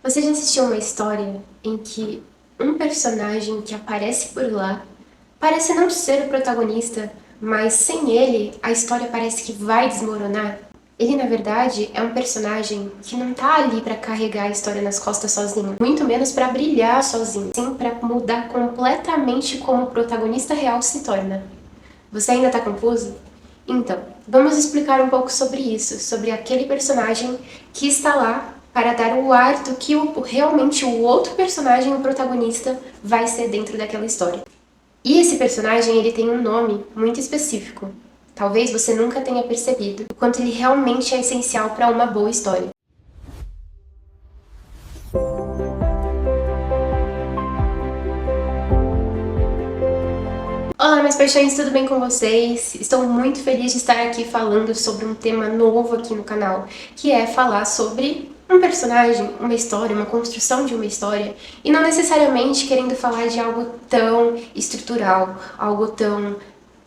Você já assistiu uma história em que um personagem que aparece por lá parece não ser o protagonista, mas sem ele a história parece que vai desmoronar? Ele, na verdade, é um personagem que não tá ali pra carregar a história nas costas sozinho, muito menos pra brilhar sozinho, sim pra mudar completamente como o protagonista real se torna. Você ainda tá confuso? Então, vamos explicar um pouco sobre isso, sobre aquele personagem que está lá para dar o ar do que realmente o outro personagem, o protagonista, vai ser dentro daquela história. E esse personagem, ele tem um nome muito específico. Talvez você nunca tenha percebido o quanto ele realmente é essencial para uma boa história. Olá, meus paixões, tudo bem com vocês? Estou muito feliz de estar aqui falando sobre um tema novo aqui no canal, que é falar sobre um personagem, uma história, uma construção de uma história, e não necessariamente querendo falar de algo tão estrutural, algo tão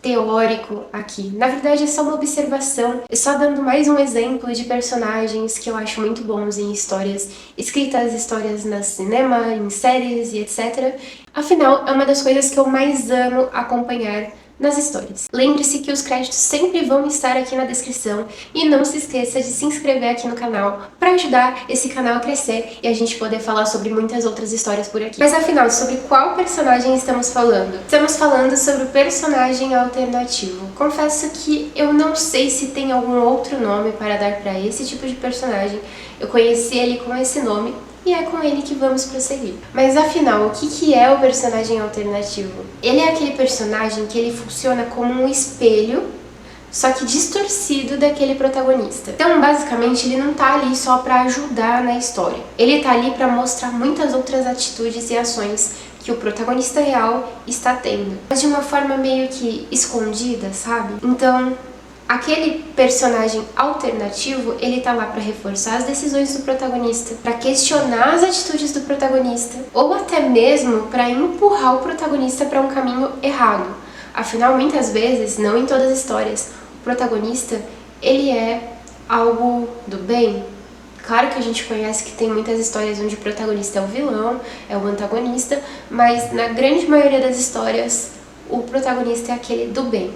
teórico aqui. Na verdade, é só uma observação, é só dando mais um exemplo de personagens que eu acho muito bons em histórias escritas, histórias no cinema, em séries e etc. Afinal, é uma das coisas que eu mais amo acompanhar nas histórias. Lembre-se que os créditos sempre vão estar aqui na descrição e não se esqueça de se inscrever aqui no canal para ajudar esse canal a crescer e a gente poder falar sobre muitas outras histórias por aqui. Mas afinal, sobre qual personagem estamos falando? Estamos falando sobre o personagem alternativo. Confesso que eu não sei se tem algum outro nome para dar para esse tipo de personagem. Eu conheci ele com esse nome e é com ele que vamos prosseguir. Mas afinal, o que é o personagem alternativo? Ele é aquele personagem que ele funciona como um espelho, só que distorcido daquele protagonista. Então, basicamente, ele não tá ali só para ajudar na história. Ele tá ali para mostrar muitas outras atitudes e ações que o protagonista real está tendo, mas de uma forma meio que escondida, sabe? Então, aquele personagem alternativo, ele tá lá para reforçar as decisões do protagonista, para questionar as atitudes do protagonista, ou até mesmo para empurrar o protagonista para um caminho errado. Afinal, muitas vezes, não em todas as histórias, o protagonista, ele é algo do bem. Claro que a gente conhece que tem muitas histórias onde o protagonista é o vilão, é o antagonista, mas na grande maioria das histórias, o protagonista é aquele do bem.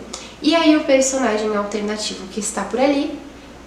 E aí o personagem alternativo que está por ali,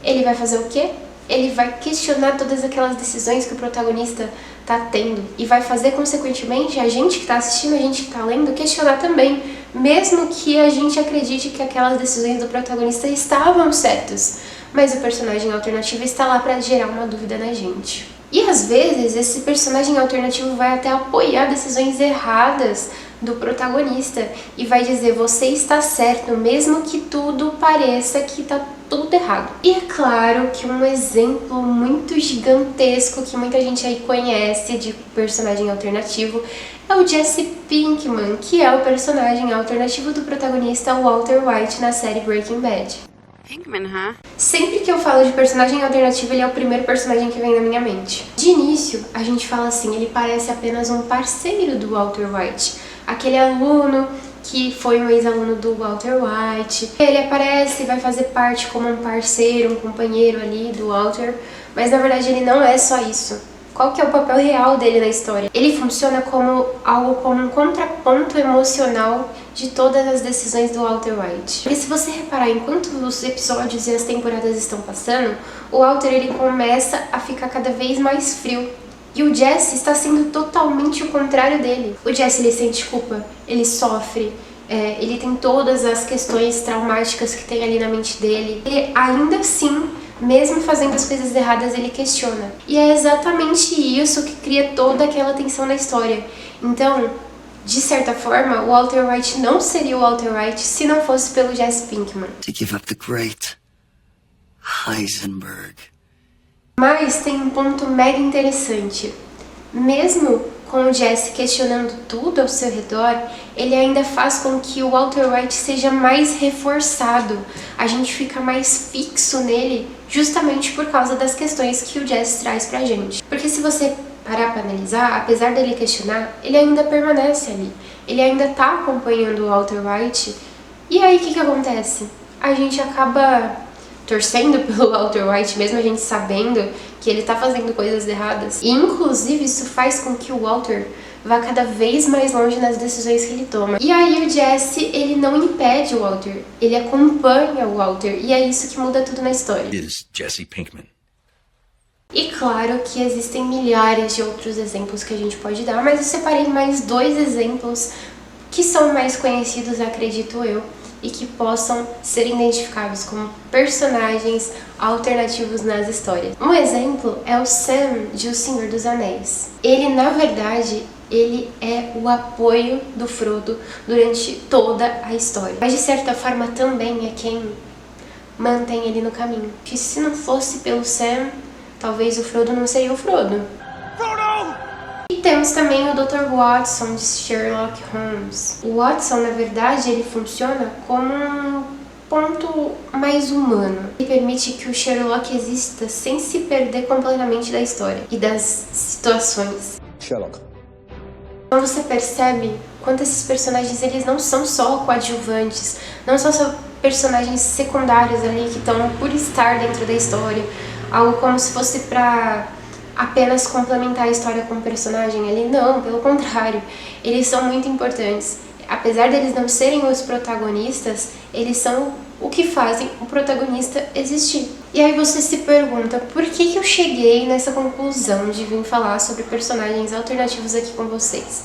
ele vai fazer o quê? Ele vai questionar todas aquelas decisões que o protagonista está tendo e vai fazer, consequentemente, a gente que está assistindo, a gente que está lendo, questionar também, mesmo que a gente acredite que aquelas decisões do protagonista estavam certas, mas o personagem alternativo está lá para gerar uma dúvida na gente. E às vezes esse personagem alternativo vai até apoiar decisões erradas do protagonista e vai dizer: você está certo, mesmo que tudo pareça que está tudo errado. E é claro que um exemplo muito gigantesco que muita gente aí conhece de personagem alternativo é o Jesse Pinkman, que é o personagem alternativo do protagonista Walter White na série Breaking Bad. Pinkman, huh? Sempre que eu falo de personagem alternativo, ele é o primeiro personagem que vem na minha mente. De início, a gente fala assim, ele parece apenas um parceiro do Walter White, aquele aluno que foi um ex-aluno do Walter White. Ele aparece e vai fazer parte como um parceiro, um companheiro ali do Walter, mas na verdade ele não é só isso. Qual que é o papel real dele na história? Ele funciona como algo como um contraponto emocional de todas as decisões do Walter White. Porque se você reparar, enquanto os episódios e as temporadas estão passando, o Walter ele começa a ficar cada vez mais frio. E o Jesse está sendo totalmente o contrário dele. O Jesse, ele sente culpa, ele sofre, ele tem todas as questões traumáticas que tem ali na mente dele. Ele ainda assim, mesmo fazendo as coisas erradas, ele questiona. E é exatamente isso que cria toda aquela tensão na história. Então, de certa forma, o Walter White não seria o Walter White se não fosse pelo Jesse Pinkman. To give up the great Heisenberg. Mas tem um ponto mega interessante. Mesmo com o Jesse questionando tudo ao seu redor, ele ainda faz com que o Walter White seja mais reforçado. A gente fica mais fixo nele justamente por causa das questões que o Jesse traz pra gente. Porque se você parar pra analisar, apesar dele questionar, ele ainda permanece ali. Ele ainda tá acompanhando o Walter White. E aí o que acontece? A gente acaba torcendo pelo Walter White, mesmo a gente sabendo que ele tá fazendo coisas erradas. E inclusive isso faz com que o Walter vá cada vez mais longe nas decisões que ele toma. E aí o Jesse, ele não impede o Walter, ele acompanha o Walter, e é isso que muda tudo na história. Jesse Pinkman. E claro que existem milhares de outros exemplos que a gente pode dar, mas eu separei mais 2 exemplos que são mais conhecidos, acredito eu, e que possam ser identificados como personagens alternativos nas histórias. Um exemplo é o Sam de O Senhor dos Anéis. Ele, na verdade, ele é o apoio do Frodo durante toda a história. Mas, de certa forma, também é quem mantém ele no caminho. Que se não fosse pelo Sam, talvez o Frodo não seria o Frodo. Frodo! E temos também o Dr. Watson de Sherlock Holmes. O Watson, na verdade, ele funciona como um ponto mais humano. Ele permite que o Sherlock exista sem se perder completamente da história e das situações. Sherlock. Então você percebe quanto esses personagens, eles não são só coadjuvantes, não são só personagens secundários ali que estão por estar dentro da história, algo como se fosse pra apenas complementar a história com o personagem ali. Não, pelo contrário, eles são muito importantes. Apesar deles não serem os protagonistas, eles são o que fazem o protagonista existir. E aí você se pergunta, por que eu cheguei nessa conclusão de vir falar sobre personagens alternativos aqui com vocês?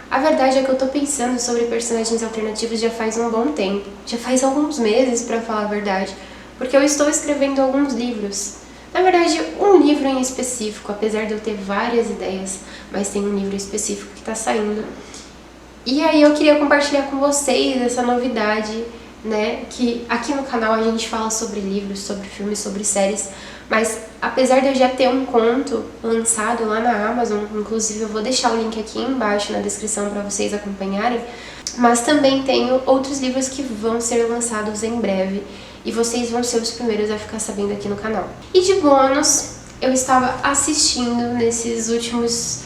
A verdade é que eu tô pensando sobre personagens alternativos já faz um bom tempo, já faz alguns meses, pra falar a verdade, porque eu estou escrevendo alguns livros. Na verdade, um livro em específico, apesar de eu ter várias ideias, mas tem um livro específico que tá saindo. E aí eu queria compartilhar com vocês essa novidade, né, que aqui no canal a gente fala sobre livros, sobre filmes, sobre séries, mas apesar de eu já ter um conto lançado lá na Amazon, inclusive eu vou deixar o link aqui embaixo na descrição para vocês acompanharem, mas também tenho outros livros que vão ser lançados em breve e vocês vão ser os primeiros a ficar sabendo aqui no canal. E de bônus, eu estava assistindo nesses últimos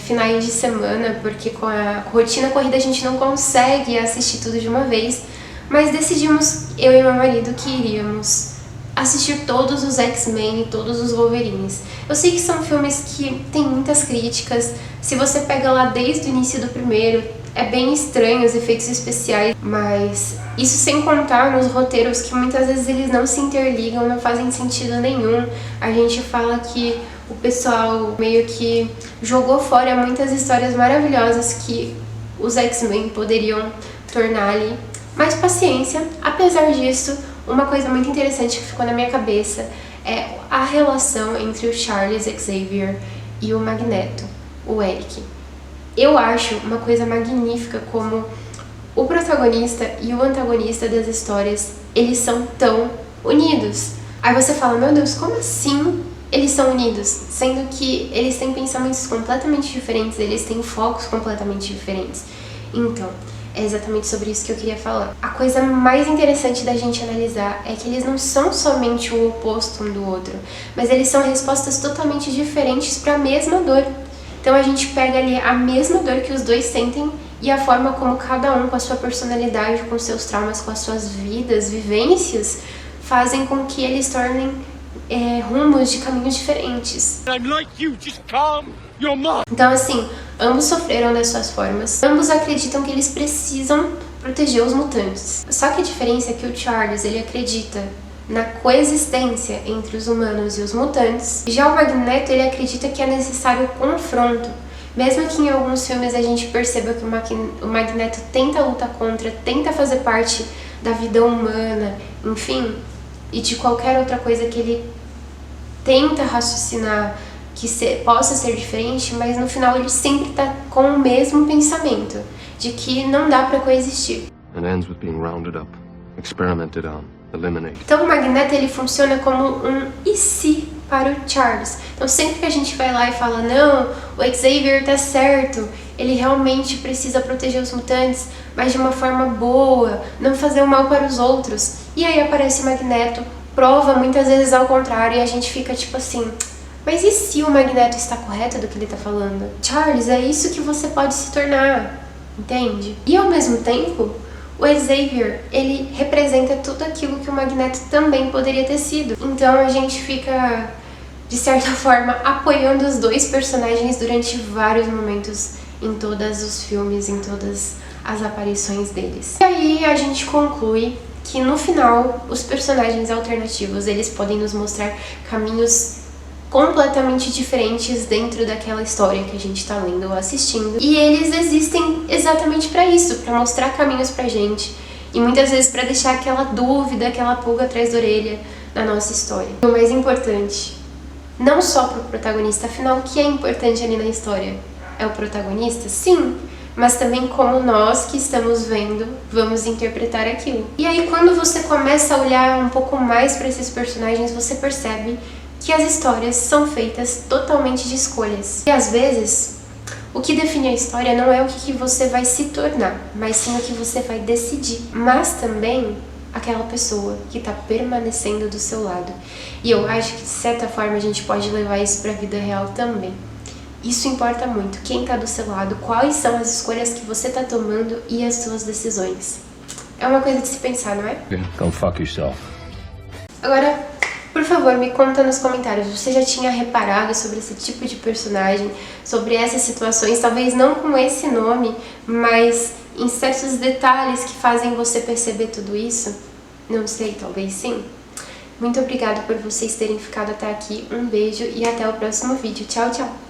finais de semana, porque com a rotina corrida a gente não consegue assistir tudo de uma vez, mas decidimos, eu e meu marido, que iríamos assistir todos os X-Men e todos os Wolverines. Eu sei que são filmes que tem muitas críticas, se você pega lá desde o início do primeiro, é bem estranho os efeitos especiais, mas isso sem contar nos roteiros que muitas vezes eles não se interligam, não fazem sentido nenhum. A gente fala que o pessoal meio que jogou fora muitas histórias maravilhosas que os X-Men poderiam tornar ali. Mas paciência, apesar disso, uma coisa muito interessante que ficou na minha cabeça é a relação entre o Charles Xavier e o Magneto, o Eric. Eu acho uma coisa magnífica como o protagonista e o antagonista das histórias, eles são tão unidos. Aí você fala, meu Deus, como assim eles são unidos? Sendo que eles têm pensamentos completamente diferentes, eles têm focos completamente diferentes. Então, é exatamente sobre isso que eu queria falar. A coisa mais interessante da gente analisar é que eles não são somente o oposto um do outro, mas eles são respostas totalmente diferentes para a mesma dor. Então a gente pega ali a mesma dor que os dois sentem e a forma como cada um, com a sua personalidade, com seus traumas, com as suas vidas, vivências, fazem com que eles tornem rumos de caminhos diferentes. Então assim, ambos sofreram das suas formas, ambos acreditam que eles precisam proteger os mutantes. Só que a diferença é que o Charles, ele acredita na coexistência entre os humanos e os mutantes. Já o Magneto, ele acredita que é necessário confronto. Mesmo que em alguns filmes a gente perceba que o Magneto tenta lutar contra, tenta fazer parte da vida humana, enfim, e de qualquer outra coisa que ele tenta raciocinar que possa ser diferente, mas no final ele sempre tá com o mesmo pensamento, de que não dá pra coexistir. It ends with being rounded up, experimented on. Então o Magneto, ele funciona como um e se para o Charles. Então sempre que a gente vai lá e fala, não, o Xavier tá certo, ele realmente precisa proteger os mutantes, mas de uma forma boa, não fazer o mal para os outros. E aí aparece o Magneto, prova muitas vezes ao contrário, e a gente fica tipo assim, mas e se o Magneto está correto do que ele tá falando? Charles, é isso que você pode se tornar, entende? E ao mesmo tempo, o Xavier, ele representa tudo aquilo que o Magneto também poderia ter sido. Então a gente fica de certa forma, apoiando os dois personagens durante vários momentos em todos os filmes, em todas as aparições deles. E aí a gente conclui que no final os personagens alternativos eles podem nos mostrar caminhos completamente diferentes dentro daquela história que a gente tá lendo ou assistindo. E eles existem exatamente para isso, para mostrar caminhos pra gente. E muitas vezes para deixar aquela dúvida, aquela pulga atrás da orelha na nossa história. E o mais importante, não só pro protagonista, afinal, o que é importante ali na história? É o protagonista? Sim, mas também como nós que estamos vendo vamos interpretar aquilo. E aí quando você começa a olhar um pouco mais para esses personagens, você percebe que as histórias são feitas totalmente de escolhas. E às vezes, o que define a história não é o que você vai se tornar, mas sim o que você vai decidir. Mas também aquela pessoa que está permanecendo do seu lado. E eu acho que de certa forma a gente pode levar isso para a vida real também. Isso importa muito, quem está do seu lado, quais são as escolhas que você está tomando e as suas decisões. É uma coisa de se pensar, não é? Go fuck yourself. Agora, por favor, me conta nos comentários, você já tinha reparado sobre esse tipo de personagem, sobre essas situações, talvez não com esse nome, mas em certos detalhes que fazem você perceber tudo isso? Não sei, talvez sim. Muito obrigada por vocês terem ficado até aqui, um beijo e até o próximo vídeo. Tchau, tchau!